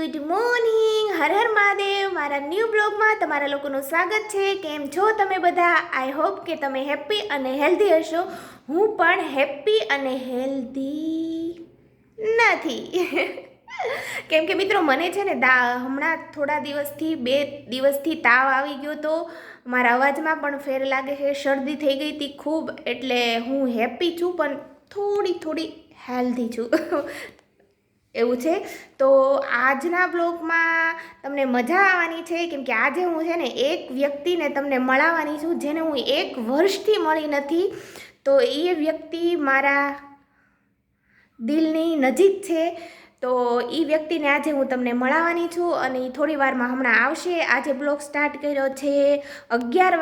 Good morning. Har Har Mahadev. મારા new બ્લોગમાં તમારા લોકોનું સ્વાગત છે. કેમ છો તમે બધા? આઈ હોપ કે તમે હેપી અને હેલ્ધી હશો. હું પણ હેપી અને હેલ્ધી નથી. કેમ કે મિત્રો મને છે ને હમણાં થોડા દિવસથી 2 દિવસથી તાવ આવી ગયો તો મારા અવાજમાં પણ ફેર લાગે છે. શરદી થઈ ગઈ હતી ખૂબ, એટલે હું હેપી છું પણ થોડી હેલ્ધી છું. એવું છે. તો આજના બ્લોગમાં તમને મજા આવવાની છે, કેમ કે આજે હું છે ને એક વ્યક્તિને તમને મળાવવાની છું જેને હું 1 વર્ષથી મળી નથી. તો એ વ્યક્તિ મારા દિલની નજીક છે. તો એ વ્યક્તિને આજે હું તમને મળાવવાની છું અને એ થોડી વારમાં હમણાં આવશે. આજે બ્લોગ સ્ટાર્ટ કર્યો છે 11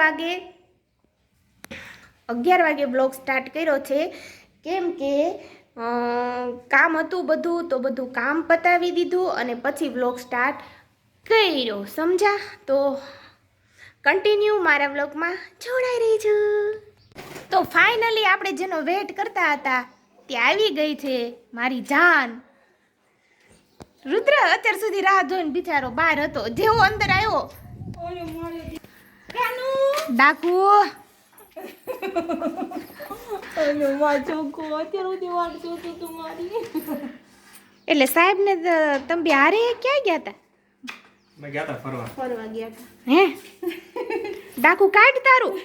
વાગે બ્લોગ સ્ટાર્ટ કર્યો છે, કેમ કે કામ હતું બધું, તો બધું કામ પતાવી દીધું અને પછી બ્લોગ સ્ટાર્ટ કર્યો. સમજા? તો કન્ટિન્યુ મારા બ્લોગમાં જોડાઈ રહેજો. તો ફાઇનલી આપણે જેનો વેટ કરતા હતા તે આવી ગઈ છે મારી જાન. રુદ્ર અત્યાર સુધી રાહ જોઈને બિચારો બહાર હતો, જેવો અંદર આવ્યો ડાકુ એટલે સાહેબ ને તમે બે હારે ક્યાં ગયા હતા? મેં ગયા હતા ફરવા ગયા હતા. હે ડાકુ કાઢ તારું.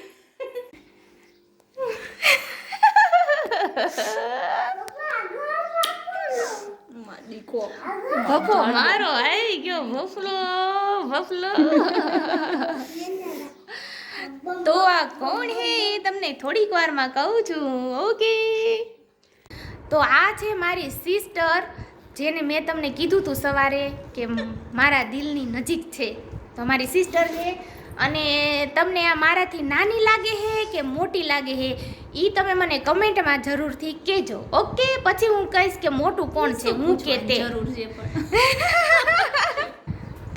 ભફો મારો આવી ગયો, ભફલો. તો આ કોણ હે તમને થોડીક વારમાં કહું છું. ઓકે. તો આ છે મારી સિસ્ટર, જેને મેં તમને કીધું હતું સવારે કે મારા દિલની નજીક છે. તો મારી સિસ્ટર છે અને તમને આ મારાથી નાની લાગે છે કે મોટી લાગે છે એ તમે મને કમેન્ટમાં જરૂરથી કહેજો. ઓકે? પછી હું કહીશ કે મોટું કોણ છે, હું કે તે. જરૂર છે પણ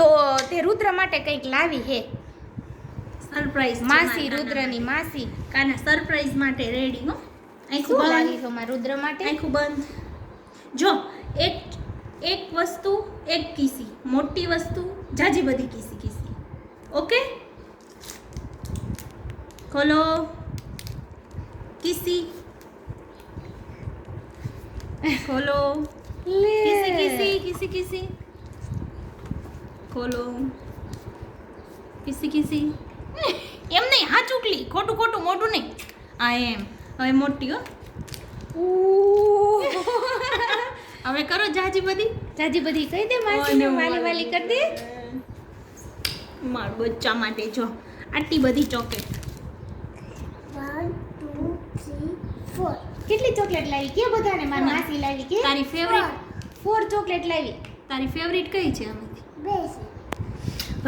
તો તે રુદ્ર માટે કંઈક લાવી હે. સરપ્રાઈઝ માસી, રુદ્રની માસી. કાના સરપ્રાઈઝ માટે રેડી હો. શું લાવી છો મારા રુદ્ર માટે? આંખું બંધ. જો એક વસ્તુ એક કીસી, મોટી વસ્તુ જાજી બધી કીસી. ઓકે? ખોલો કીસી, ખોલો કીસી, ખોલો કીસી. એમ નહીં, હા ચૂકલી, ખોટું મોટું નહીં. આ એમ. હવે મોટી હો. હવે કરો જાજી બધી કહી દે માસી, વાલી કરી દે. માર બચ્ચા માટે જો આટલી બધી ચોકલેટ. 1 2 3 4. કેટલી ચોકલેટ લાવી? કે બધાને મારી માસી લાવી કે? તારી ફેવરિટ 4 ચોકલેટ લાવી. તારી ફેવરિટ કઈ છે આમાંથી?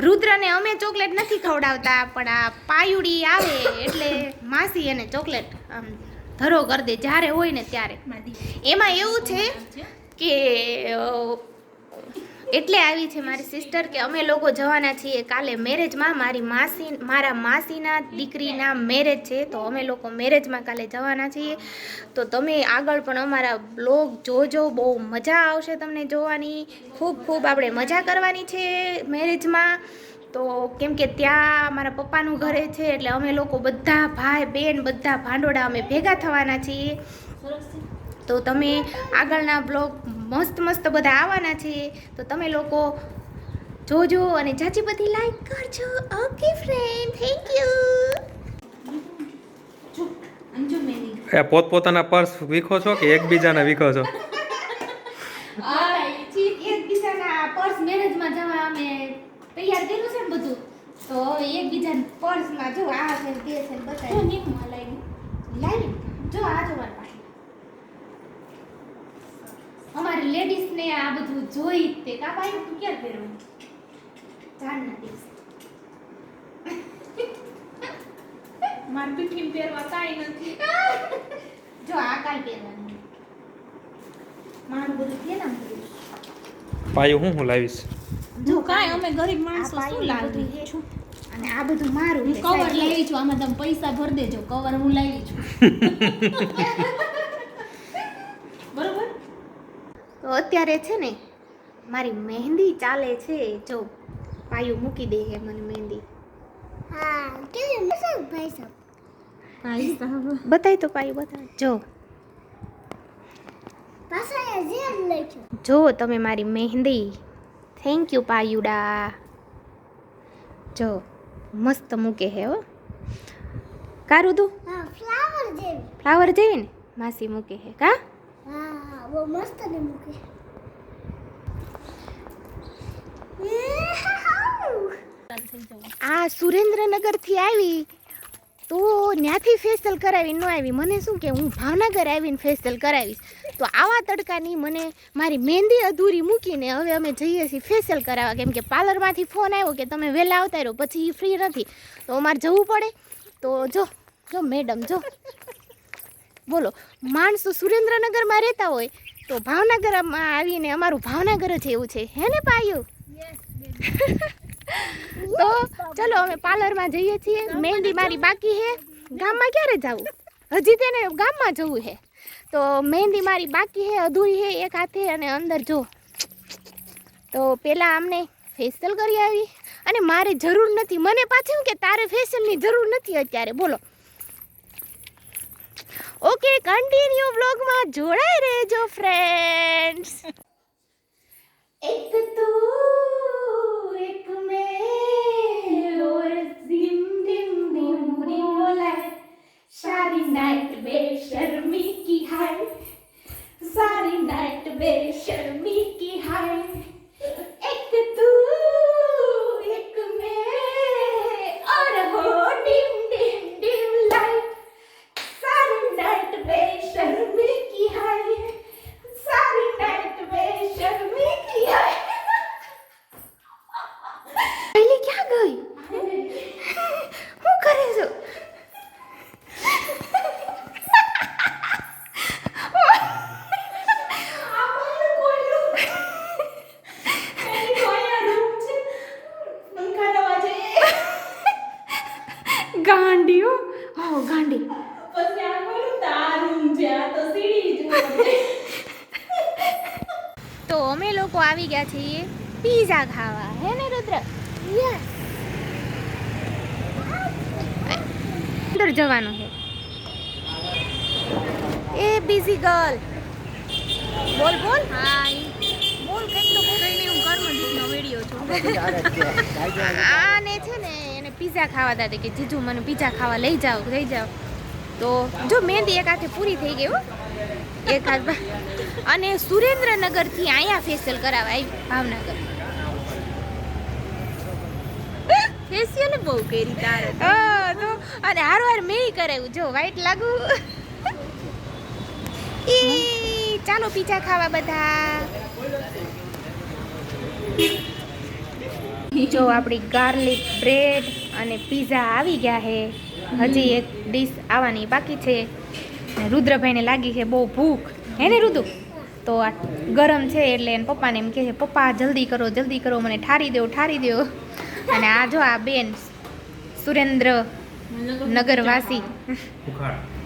રુદ્રને અમે ચોકલેટ નથી ખવડાવતા, પણ આ પાયુડી આવે એટલે માસી એને ચોકલેટ આમ ધરો કરી દે જ્યારે હોય ને ત્યારે. એમાં એવું છે કે એટલે આવી છે મારી સિસ્ટર કે અમે લોકો જવાના છીએ કાલે મેરેજમાં. મારા માસીના દીકરીના મેરેજ છે, તો અમે લોકો મેરેજમાં કાલે જવાના છીએ. તો તમે આગળ પણ અમારા બ્લોગ જોજો, બહુ મજા આવશે તમને જોવાની. ખૂબ આપણે મજા કરવાની છે મેરેજમાં. તો કેમ કે ત્યાં મારા પપ્પાનું ઘરે છે, એટલે અમે લોકો બધા ભાઈ બહેન બધા ભાંડોળા અમે ભેગા થવાના છીએ. તો તમે આગળના બ્લોગ મસ્ત બધા આવવાના છે, તો તમે લોકો જોજો અને જાજી બધી લાઈક કરજો. Okay friend, thank you. એ પોતપોતાના પર્સ વીખો છો કે એકબીજાના વીખો છો? એકબીજાના પર્સ મેરેજમાં જવા અમે તૈયાર કર્યું છે ને બધું, તો એકબીજાના પર્સમાં જો આ છે તે છે બતાવી લાવી. જો આ જો મારી પાસે અમારે લેડીઝ ને આ બધું જોઈ તે કાપાયું. તું ક્યાં પહેરવાનું? જાનના દિવસે માર પીઠી પહેરવા કાઈ નથી. જો આ કાલ પહેરવાનું. મારું બધું કેના મળ્યું પાયું હું લાવીશ? જો કાઈ અમે ગરીબ માણસો શું લાવી છું, અને આ બધું મારું હું કવર લાવી છું. આમાં તમે પૈસા ભર દેજો. કવર હું લાવી છું. બરોબર. તો અત્યારે છે ને મારી મહેંદી ચાલે છે. જો પાયું મૂકી દે હે મને મહેંદી. બતાય તો પાયું બતાય. જો તમે મારી મહેંદી. Thank you પાયુડા. જો મસ્ત મૂકે હે હો. કારું તું ફ્લાવર જેવી ને માસી મૂકે હે કા. આ સુરેન્દ્રનગર થી આવી તો ત્યાંથી ફેશિયલ કરાવી ન આવી. મને શું કે હું ભાવનગર આવીને ફેશિયલ કરાવીશ. તો આવા તડકાની મને મારી મહેંદી અધૂરી મૂકીને હવે અમે જઈએ છીએ ફેશિયલ કરાવવા. કેમ કે પાર્લરમાંથી ફોન આવ્યો કે તમે વહેલા આવતા રહ્યો, પછી ફ્રી નથી તો અમારે જવું પડે. તો જો મેડમ જો બોલો, માણસો સુરેન્દ્રનગરમાં રહેતા હોય તો ભાવનગરમાં આવીને અમારું ભાવનગર જ એવું છે હે ને પાયું. તો ચલો અમે પાર્લરમાં જઈએ છીએ. મહેંદી મારી બાકી હે. ગામમાં ક્યારે જવું? હજી તેને ગામમાં જવું હે. તો મહેંદી મારી બાકી હે, અધૂરી હે એક હાથે. અને અંદર જો તો પેલા અમને ફેશિયલ કરી આવી. અને મારે જરૂર નથી. મને પાછું કે તારે ફેશિયલની જરૂર નથી અત્યારે. બોલો ઓકે, કન્ટિન્યુ વ્લોગમાં જોડાઈ રહેજો ફ્રેન્ડ્સ. એક તું એક મેં और dim dim dim dim light सारी नाइट बेशर्मी की हाय, सारी नाइट बेशर्मी की हाय. एक तू एक मैं और हो dim dim dim लाइट सारी नाइट बेशर्मी की हाय, सारी नाइट बेशर्मी की हाय. पहले क्या गई હું કરે છું? ગાંડીઓ હો ગાંડી. તો અમે લોકો આવી ગયા છીએ પીઝા ખાવા હે ને રુદ્ર? યસ. અંદર જવાનું છે. એ બિઝી ગર્લ બોલ બોલ. હાય બોલ. કંઈક તો બોલ. કઈ નહીં, હું ઘરમાં દીકનો વિડિયો છું. આને છે ને એને પીઝા ખાવા હતા કે જીજુ મને પીઝા ખાવા લઈ જાઓ. તો જો મહેંદી એક હાથે પૂરી થઈ ગઈ હો. એક હાથ. અને સુરેન્દ્રનગરથી અહીંયા ફેશિયલ કરાવવા આવી ભાવનગર. ફેશિયલ બહુ કરી તારે તો. અને હારવાર મેં કરાવ્યું. જો વ્હાઈટ લાગુ. ચાલો પીઝા ખાવા બધા. જો આપણી ગાર્લિક બ્રેડ અને પીઝા આવી ગયા છે. હજી એક ડીશ આવવાની બાકી છે. રુદ્રભાઈને લાગી છે બહુ ભૂખ હે ને રુદુ? તો આ ગરમ છે એટલે એને પપ્પાને એમ કહે છે પપ્પા જલ્દી કરો મને ઠારી દો. અને આ જો આ બેન સુરેન્દ્રનગર વાસી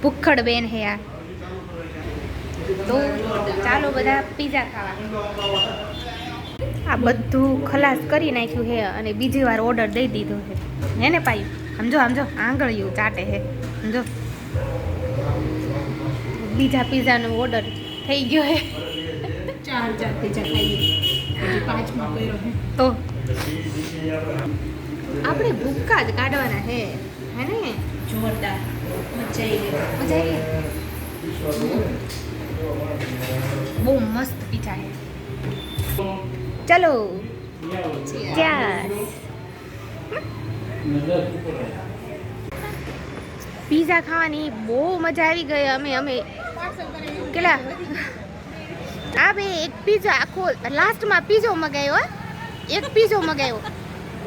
ભૂખડ બેન હે આ. તો ચાલો બધા પીઝા ખાવા. આ બધું ખલાસ કરી નાખ્યું છે અને બીજી વાર ઓર્ડર દઈ દીધો છે હે ને પાયું? સમજો આંગળીયું ચાટે છે સમજો. બીજા પીઝાનો ઓર્ડર થઈ ગયો છે. 4 પીઝા ખાઈએ. 5મો કર્યો છે. તો આપણે ભૂક્કા જ કાઢવાના હે ને? જોરદાર મજા આવી ગઈ. બહુ મસ્ત પીઝા છે. ચલો પીઝા ખાવાની બહુ મજા આવી ગઈ. અમે કેટલા આ બે એક પીઝા આખો લાસ્ટમાં પીઝો મગાવ્યો. એક પીઝો મગાવ્યો.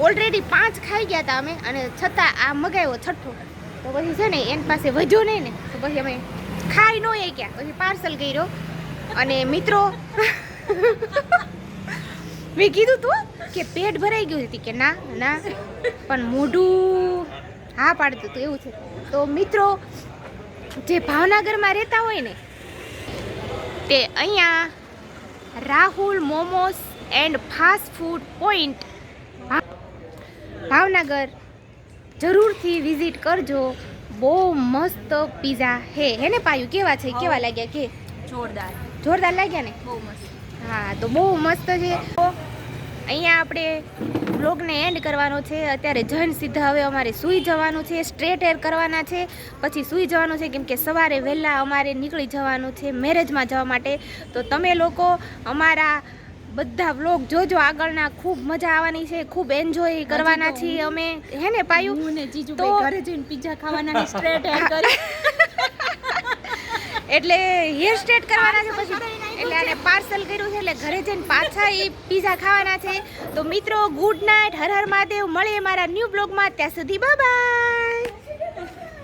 ઓલરેડી 5 ખાઈ ગયા હતા અમે અને છતાં આ મગાવ્યો 6થો. તો પછી છે ને એની પાસે વધ્યો નહીં ને તો પછી અમે ખાઈ ન ગયા. પછી પાર્સલ કર્યો. અને મિત્રો મેં કીધું તું કે પેટ ભરાઈ ગયું હતી કે ના પણ મોઢું હા પાડતું હતું એવું છે. તો મિત્રો જે ભાવનગરમાં રહેતા હોય ને તે અહીંયા Rahul momos and fast food point Bhavnagar જરૂરથી વિઝિટ કરજો. બહુ મસ્ત પીઝા હે ને પાયું? કેવા છે, કેવા લાગ્યા કે? જોરદાર, જોરદાર લાગ્યા ને? બહુ મસ્ત. હા, તો બહુ મસ્ત છે. તો અહીંયા આપણે બ્લોગને એન્ડ કરવાનો છે. અત્યારે જન સીધા હવે અમારે સૂઈ જવાનું છે, સ્ટ્રેટ હેર કરવાના છે, પછી સૂઈ જવાનું છે, કેમ કે સવારે વહેલા અમારે નીકળી જવાનું છે મેરેજમાં જવા માટે. તો તમે લોકો અમારા બધા વ્લોગ જોજો આગળના, ખૂબ મજા આવવાની છે, ખૂબ એન્જોય કરવાના છીએ અમે, હે ને પાયું? હું ને જીજુ તો ઘરે જઈને પિઝા ખાવાના સ્ટ્રેટ હેર કરી. એટલે હેર સ્ટ્રેટ કરવાના છે પછી, એટલે આને પાર્સલ કર્યું છે એટલે ઘરે જઈને પાછા એ પીઝા ખાવાના છે. તો મિત્રો ગુડ નાઇટ, હર હર મહાદેવ. મળીએ મારા ન્યૂ બ્લોગમાં, ત્યાં સુધી બાય બાય.